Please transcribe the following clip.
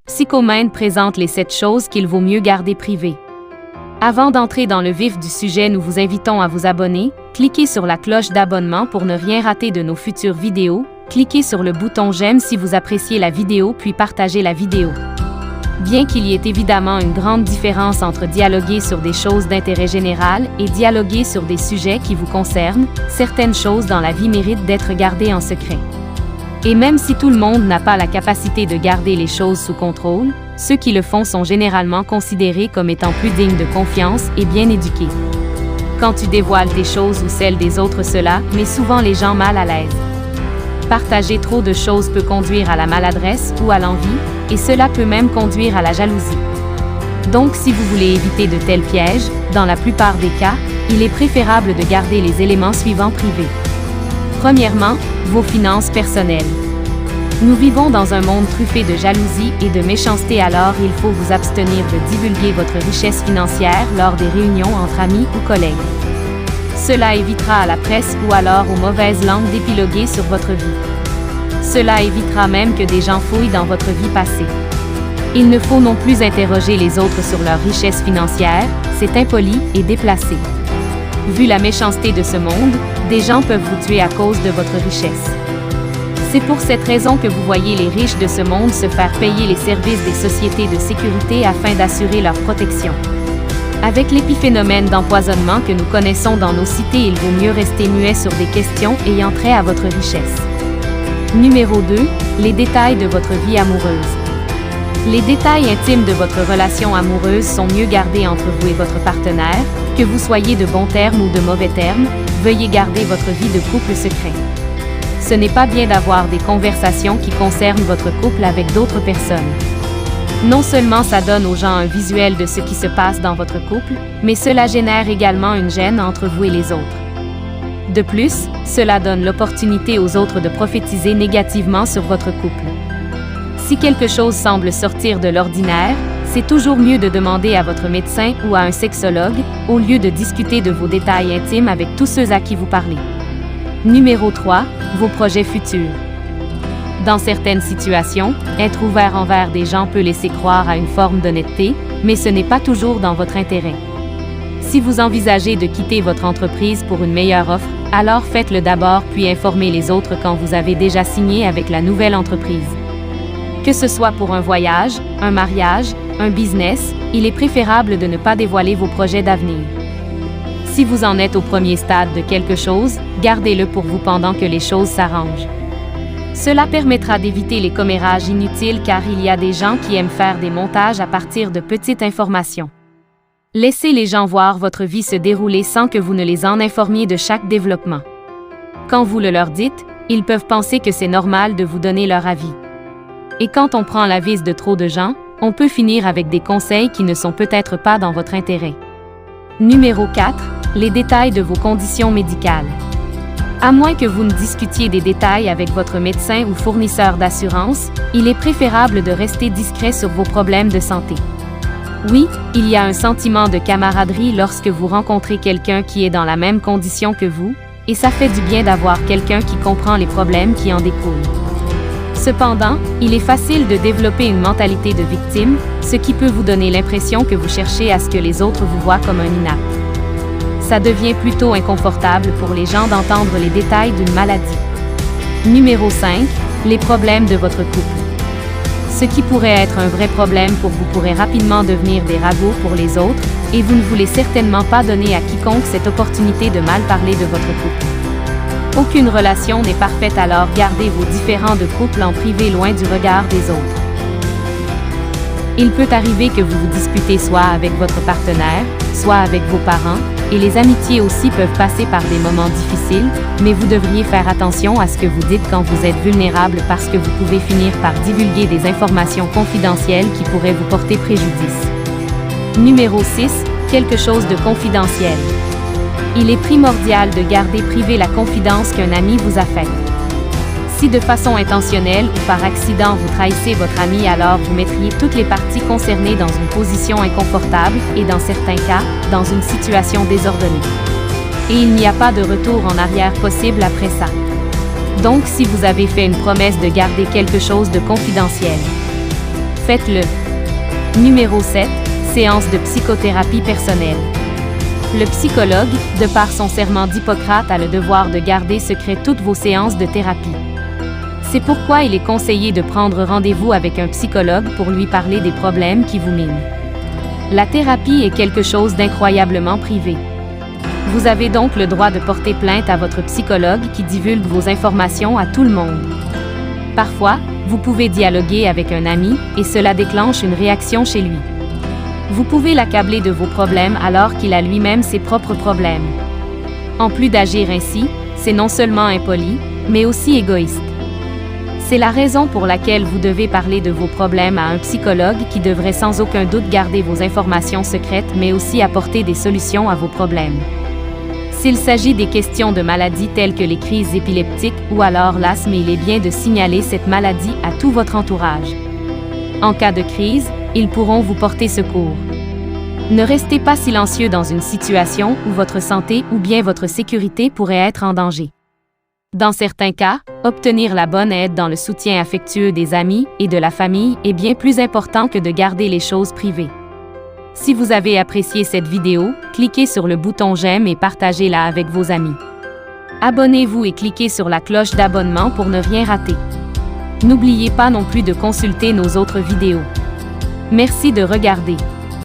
Psychomind présente les 7 choses qu'il vaut mieux garder privées. Avant d'entrer dans le vif du sujet, nous vous invitons à vous abonner, cliquez sur la cloche d'abonnement pour ne rien rater de nos futures vidéos, cliquez sur le bouton j'aime si vous appréciez la vidéo puis partagez la vidéo. Bien qu'il y ait évidemment une grande différence entre dialoguer sur des choses d'intérêt général et dialoguer sur des sujets qui vous concernent, certaines choses dans la vie méritent d'être gardées en secret. Et même si tout le monde n'a pas la capacité de garder les choses sous contrôle, ceux qui le font sont généralement considérés comme étant plus dignes de confiance et bien éduqués. Quand tu dévoiles tes choses ou celles des autres, cela met souvent les gens mal à l'aise. Partager trop de choses peut conduire à la maladresse ou à l'envie, et cela peut même conduire à la jalousie. Donc si vous voulez éviter de tels pièges, dans la plupart des cas, il est préférable de garder les éléments suivants privés. Premièrement, vos finances personnelles. Nous vivons dans un monde truffé de jalousie et de méchanceté, alors il faut vous abstenir de divulguer votre richesse financière lors des réunions entre amis ou collègues. Cela évitera à la presse ou alors aux mauvaises langues d'épiloguer sur votre vie. Cela évitera même que des gens fouillent dans votre vie passée. Il ne faut non plus interroger les autres sur leur richesse financière, c'est impoli et déplacé. Vu la méchanceté de ce monde, des gens peuvent vous tuer à cause de votre richesse. C'est pour cette raison que vous voyez les riches de ce monde se faire payer les services des sociétés de sécurité afin d'assurer leur protection. Avec l'épiphénomène d'empoisonnement que nous connaissons dans nos cités, il vaut mieux rester muet sur des questions ayant trait à votre richesse. Numéro 2. Les détails de votre vie amoureuse. Les détails intimes de votre relation amoureuse sont mieux gardés entre vous et votre partenaire, que vous soyez de bons termes ou de mauvais termes, veuillez garder votre vie de couple secret. Ce n'est pas bien d'avoir des conversations qui concernent votre couple avec d'autres personnes. Non seulement ça donne aux gens un visuel de ce qui se passe dans votre couple, mais cela génère également une gêne entre vous et les autres. De plus, cela donne l'opportunité aux autres de prophétiser négativement sur votre couple. Si quelque chose semble sortir de l'ordinaire, c'est toujours mieux de demander à votre médecin ou à un sexologue, au lieu de discuter de vos détails intimes avec tous ceux à qui vous parlez. Numéro 3. Vos projets futurs. Dans certaines situations, être ouvert envers des gens peut laisser croire à une forme d'honnêteté, mais ce n'est pas toujours dans votre intérêt. Si vous envisagez de quitter votre entreprise pour une meilleure offre, alors faites-le d'abord puis informez les autres quand vous avez déjà signé avec la nouvelle entreprise. Que ce soit pour un voyage, un mariage, un business, il est préférable de ne pas dévoiler vos projets d'avenir. Si vous en êtes au premier stade de quelque chose, gardez-le pour vous pendant que les choses s'arrangent. Cela permettra d'éviter les commérages inutiles car il y a des gens qui aiment faire des montages à partir de petites informations. Laissez les gens voir votre vie se dérouler sans que vous ne les en informiez de chaque développement. Quand vous le leur dites, ils peuvent penser que c'est normal de vous donner leur avis. Et quand on prend l'avis de trop de gens, on peut finir avec des conseils qui ne sont peut-être pas dans votre intérêt. Numéro 4. Les détails de vos conditions médicales. À moins que vous ne discutiez des détails avec votre médecin ou fournisseur d'assurance, il est préférable de rester discret sur vos problèmes de santé. Oui, il y a un sentiment de camaraderie lorsque vous rencontrez quelqu'un qui est dans la même condition que vous, et ça fait du bien d'avoir quelqu'un qui comprend les problèmes qui en découlent. Cependant, il est facile de développer une mentalité de victime, ce qui peut vous donner l'impression que vous cherchez à ce que les autres vous voient comme un inapte. Ça devient plutôt inconfortable pour les gens d'entendre les détails d'une maladie. Numéro 5. Les problèmes de votre couple. Ce qui pourrait être un vrai problème pour vous pourrait rapidement devenir des ragots pour les autres, et vous ne voulez certainement pas donner à quiconque cette opportunité de mal parler de votre couple. Aucune relation n'est parfaite, alors gardez vos différends de couple en privé loin du regard des autres. Il peut arriver que vous vous disputez soit avec votre partenaire, soit avec vos parents, et les amitiés aussi peuvent passer par des moments difficiles, mais vous devriez faire attention à ce que vous dites quand vous êtes vulnérable parce que vous pouvez finir par divulguer des informations confidentielles qui pourraient vous porter préjudice. Numéro 6. Quelque chose de confidentiel. Il est primordial de garder privée la confidence qu'un ami vous a faite. Si de façon intentionnelle ou par accident vous trahissez votre ami, alors vous mettriez toutes les parties concernées dans une position inconfortable et dans certains cas, dans une situation désordonnée. Et il n'y a pas de retour en arrière possible après ça. Donc si vous avez fait une promesse de garder quelque chose de confidentiel, Faites-le. Numéro 7. Séance de psychothérapie personnelle. Le psychologue, de par son serment d'Hippocrate, a le devoir de garder secret toutes vos séances de thérapie. C'est pourquoi il est conseillé de prendre rendez-vous avec un psychologue pour lui parler des problèmes qui vous minent. La thérapie est quelque chose d'incroyablement privé. Vous avez donc le droit de porter plainte à votre psychologue qui divulgue vos informations à tout le monde. Parfois, vous pouvez dialoguer avec un ami et cela déclenche une réaction chez lui. Vous pouvez l'accabler de vos problèmes alors qu'il a lui-même ses propres problèmes. En plus d'agir ainsi, c'est non seulement impoli, mais aussi égoïste. C'est la raison pour laquelle vous devez parler de vos problèmes à un psychologue qui devrait sans aucun doute garder vos informations secrètes mais aussi apporter des solutions à vos problèmes. S'il s'agit des questions de maladies telles que les crises épileptiques ou alors l'asthme, il est bien de signaler cette maladie à tout votre entourage. En cas de crise, ils pourront vous porter secours. Ne restez pas silencieux dans une situation où votre santé ou bien votre sécurité pourrait être en danger. Dans certains cas, obtenir la bonne aide dans le soutien affectueux des amis et de la famille est bien plus important que de garder les choses privées. Si vous avez apprécié cette vidéo, cliquez sur le bouton j'aime et partagez-la avec vos amis. Abonnez-vous et cliquez sur la cloche d'abonnement pour ne rien rater. N'oubliez pas non plus de consulter nos autres vidéos. Merci de regarder.